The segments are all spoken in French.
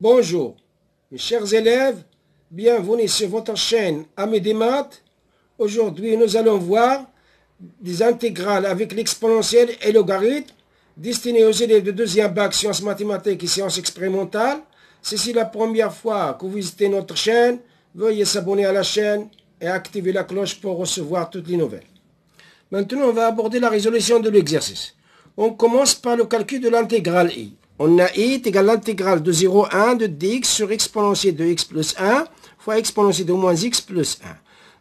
Bonjour, mes chers élèves, bienvenue sur votre chaîne Amis des maths. Aujourd'hui, nous allons voir des intégrales avec l'exponentielle et logarithme destinées aux élèves de deuxième bac sciences mathématiques et sciences expérimentales. Si c'est la première fois que vous visitez notre chaîne, veuillez s'abonner à la chaîne et activer la cloche pour recevoir toutes les nouvelles. Maintenant, on va aborder la résolution de l'exercice. On commence par le calcul de l'intégrale i. On a i est égal à l'intégrale de 0 à 1 de dx sur exponentielle de x plus 1 fois exponentielle de moins x plus 1.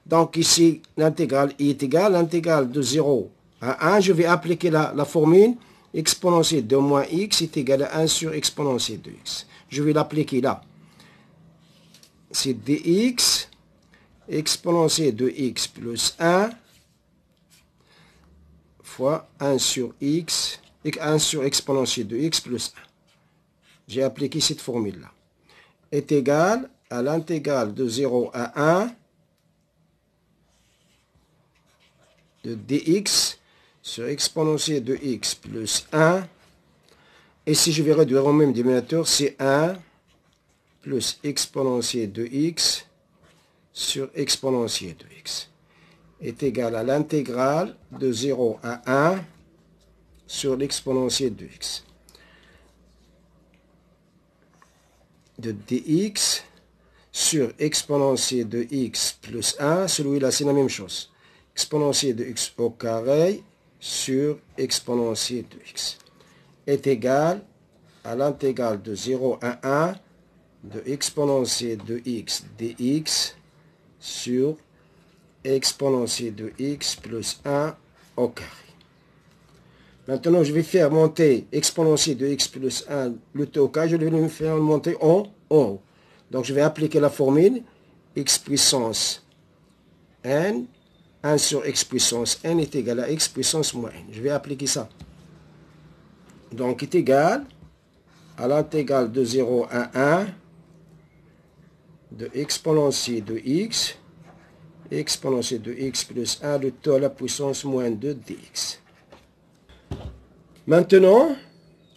Donc ici, l'intégrale i est égale à l'intégrale de 0 à 1. Je vais appliquer la formule exponentielle de moins x est égal à 1 sur exponentielle de x. Je vais l'appliquer là. C'est dx exponentielle de x plus 1 fois 1 sur x et 1 sur exponentielle de x plus 1. J'ai appliqué cette formule-là. Est égal à l'intégrale de 0 à 1 de dx sur exponentielle de x plus 1. Et si je vais réduire au même dénominateur, c'est 1 plus exponentielle de x sur exponentielle de x est égal à l'intégrale de 0 à 1 sur l'exponentielle de x de dx sur exponentielle de x plus 1, celui-là c'est la même chose, exponentielle de x au carré sur exponentielle de x est égal à l'intégrale de 0 à 1 de exponentielle de x dx sur exponentielle de x plus 1 au carré. Maintenant, je vais faire monter exponentielle de x plus 1, le t au carré, je vais le faire monter en haut. Donc, je vais appliquer la formule x puissance n, 1 sur x puissance n est égal à x puissance moins n. Je vais appliquer ça. Donc, est égal à l'intégrale de 0 à 1 de exponentielle de x, exponentielle de x plus 1, le t à la puissance moins 2 dx. Maintenant,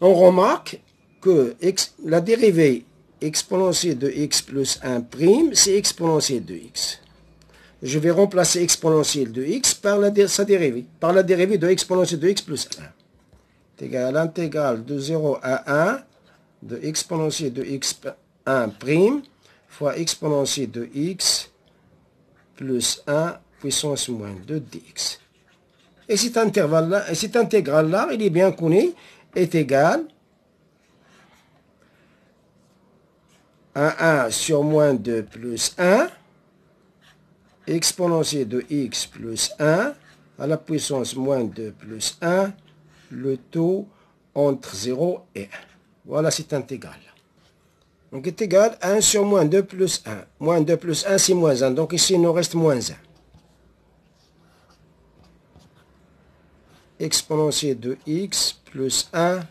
on remarque que la dérivée exponentielle de x plus 1 prime, c'est exponentielle de x. Je vais remplacer exponentielle de x par sa dérivée, par la dérivée de exponentielle de x plus 1. C'est égal à l'intégrale de 0 à 1 de exponentielle de x1 prime fois exponentielle de x plus 1 puissance moins 2 dx. Et cet intervalle-là, cette intégrale-là, il est bien connu, est égal à 1 sur moins 2 plus 1, exponentielle de x plus 1, à la puissance moins 2 plus 1, le taux entre 0 et 1. Voilà cette intégrale. Donc, est égal à 1 sur moins 2 plus 1. Moins 2 plus 1, c'est moins 1. Donc, ici, il nous reste moins 1. Exponentielle de x plus 1,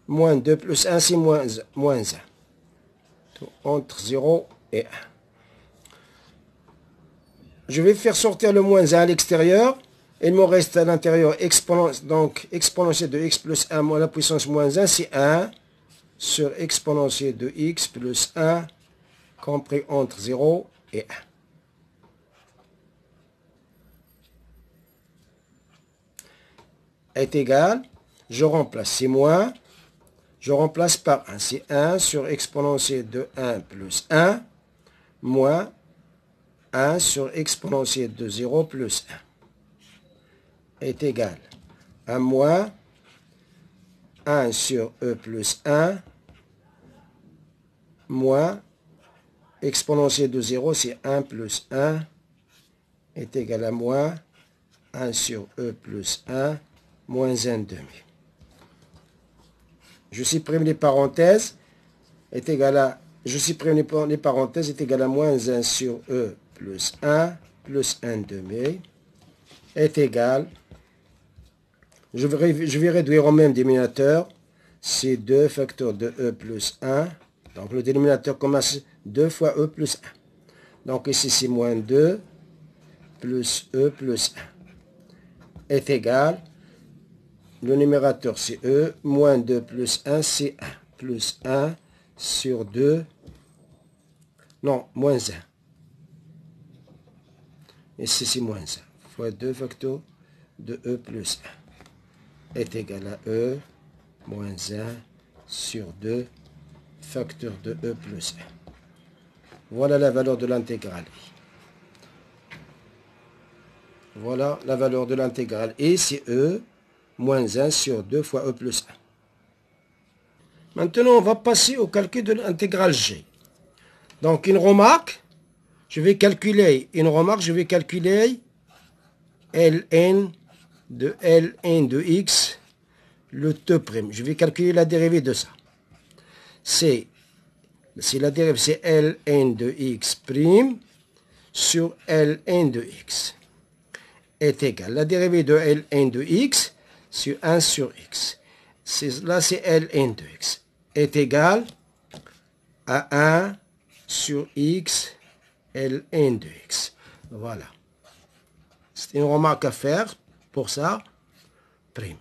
moins 2 plus 1, c'est moins 1. Entre 0 et 1. Je vais faire sortir le moins 1 à l'extérieur. Il me reste à l'intérieur exponentielle de x plus 1 à la puissance moins 1, c'est 1 sur exponentielle de x plus 1 compris entre 0 et 1. Est égal, je remplace, c'est moins, je remplace par 1, c'est 1 sur exponentielle de 1 plus 1, moins 1 sur exponentielle de 0 plus 1, est égal à moins 1 sur e plus 1, moins exponentielle de 0, c'est 1 plus 1, est égal à moins 1 sur e plus 1, moins 1 demi. Je supprime les parenthèses, est égal à, je supprime les parenthèses, est égal à moins 1 sur e plus 1 demi, est égal, je vais réduire au même dénominateur, c'est 2 facteur de e plus 1, donc le dénominateur commence 2 fois e plus 1. Donc ici c'est moins 2 plus e plus 1, est égal, le numérateur c'est e, moins 2 plus 1 c'est 1, plus 1 sur 2, non, moins 1. Ici, c'est moins 1. Fois 2 facteurs de E plus 1 est égal à E moins 1 sur 2 facteur de E plus 1. Voilà la valeur de l'intégrale. Voilà la valeur de l'intégrale. Et c'est E moins 1 sur 2 fois E plus 1. Maintenant, on va passer au calcul de l'intégrale G. Donc, une remarque, je vais calculer Ln de x, le T'. Je vais calculer la dérivée de ça. Si la dérivée, c'est Ln de x' sur Ln de x est égal. La dérivée de Ln de x sur 1 sur x. Là, c'est Ln de x est égal à 1 sur x Ln de x. Voilà. C'est une remarque à faire pour ça. Prime.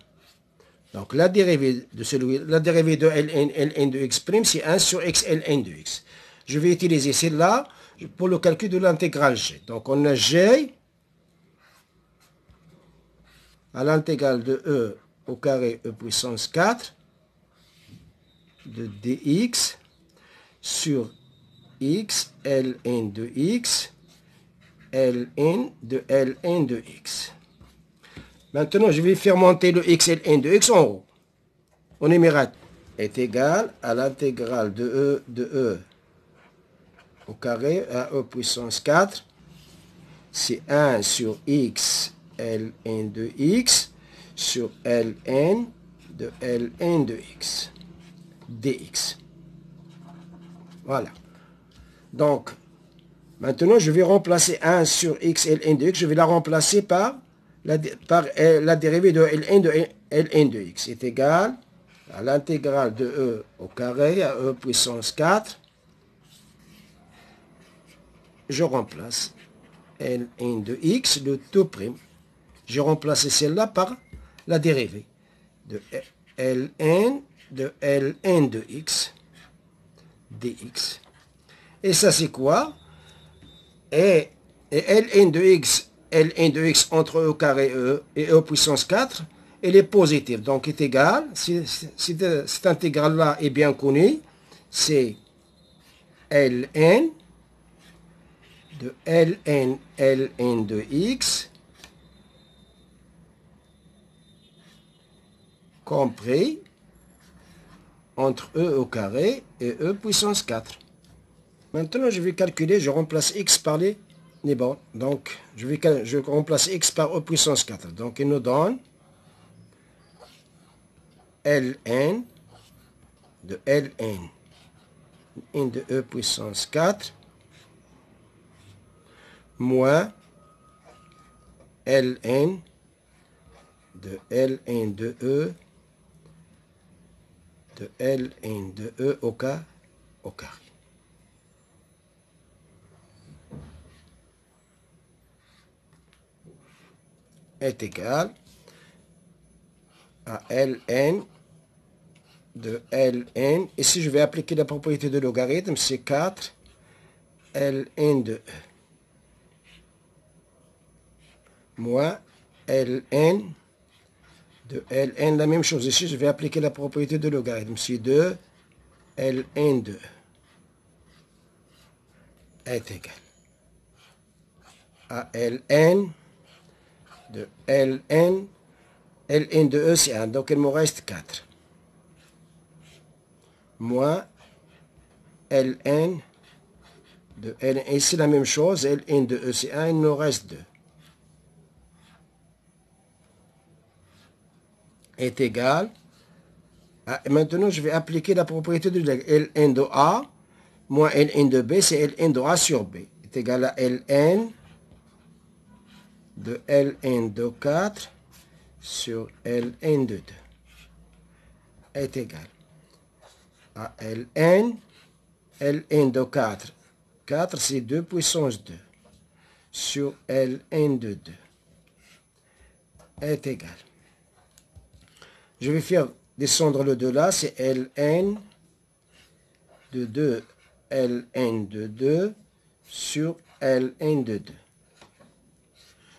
Donc, la dérivée de Ln de x', c'est 1 sur x Ln de x. Je vais utiliser celle-là pour le calcul de l'intégrale g. Donc, on a g à l'intégrale de e au carré e puissance 4 de dx sur x Ln de x Ln de x. Maintenant, je vais faire monter le x Ln de x en haut. On numéraire est égal à l'intégrale de e au carré à e puissance 4. C'est 1 sur x Ln de x sur Ln de x dx. Voilà. Donc, maintenant, je vais remplacer 1 sur x Ln de x. Je vais la remplacer par la dérivée de Ln de x est égale à l'intégrale de e au carré à e puissance 4. Je remplace Ln de x, le tout prime. J'ai remplacé celle-là par la dérivée de Ln de x dx. Et ça, c'est quoi? Et Ln de x entre e au carré e et e puissance 4, elle est positive. Donc, est égale, si cette intégrale-là est bien connue, c'est Ln de Ln de x compris entre e au carré et e puissance 4. Maintenant, je vais calculer, je remplace x par les bornes. Donc, je remplace x par e puissance 4. Donc, il nous donne Ln de Ln de e puissance 4 moins Ln de Ln de e au carré. Est égal à Ln de Ln. Ici, je vais appliquer la propriété de logarithme, c'est 4 Ln de e moins Ln de Ln. La même chose ici, je vais appliquer la propriété de logarithme, c'est 2 Ln de e est égal à Ln de Ln. Ln de e, c'est 1, donc il me reste 4. Moins Ln de Ln. Et c'est la même chose, Ln de e, c'est 1, il nous reste 2. Est égal à, maintenant, je vais appliquer la propriété de Ln de a moins Ln de b, c'est Ln de a sur b. Est égal à Ln de Ln de 4 sur Ln de 2 est égal à Ln de 4. 4, c'est 2 puissance 2 sur Ln de 2 est égal. Je vais faire descendre le 2 là, c'est Ln de 2 ln de 2 sur ln de 2.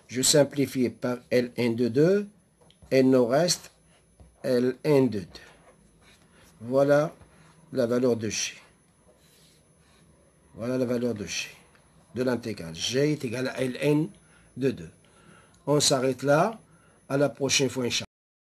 Je simplifie par ln de 2, et il nous reste ln de 2. Voilà la valeur de g. Voilà la valeur de g, de l'intégrale. G est égal à ln de 2. On s'arrête là. À la prochaine fois, Inch'Allah.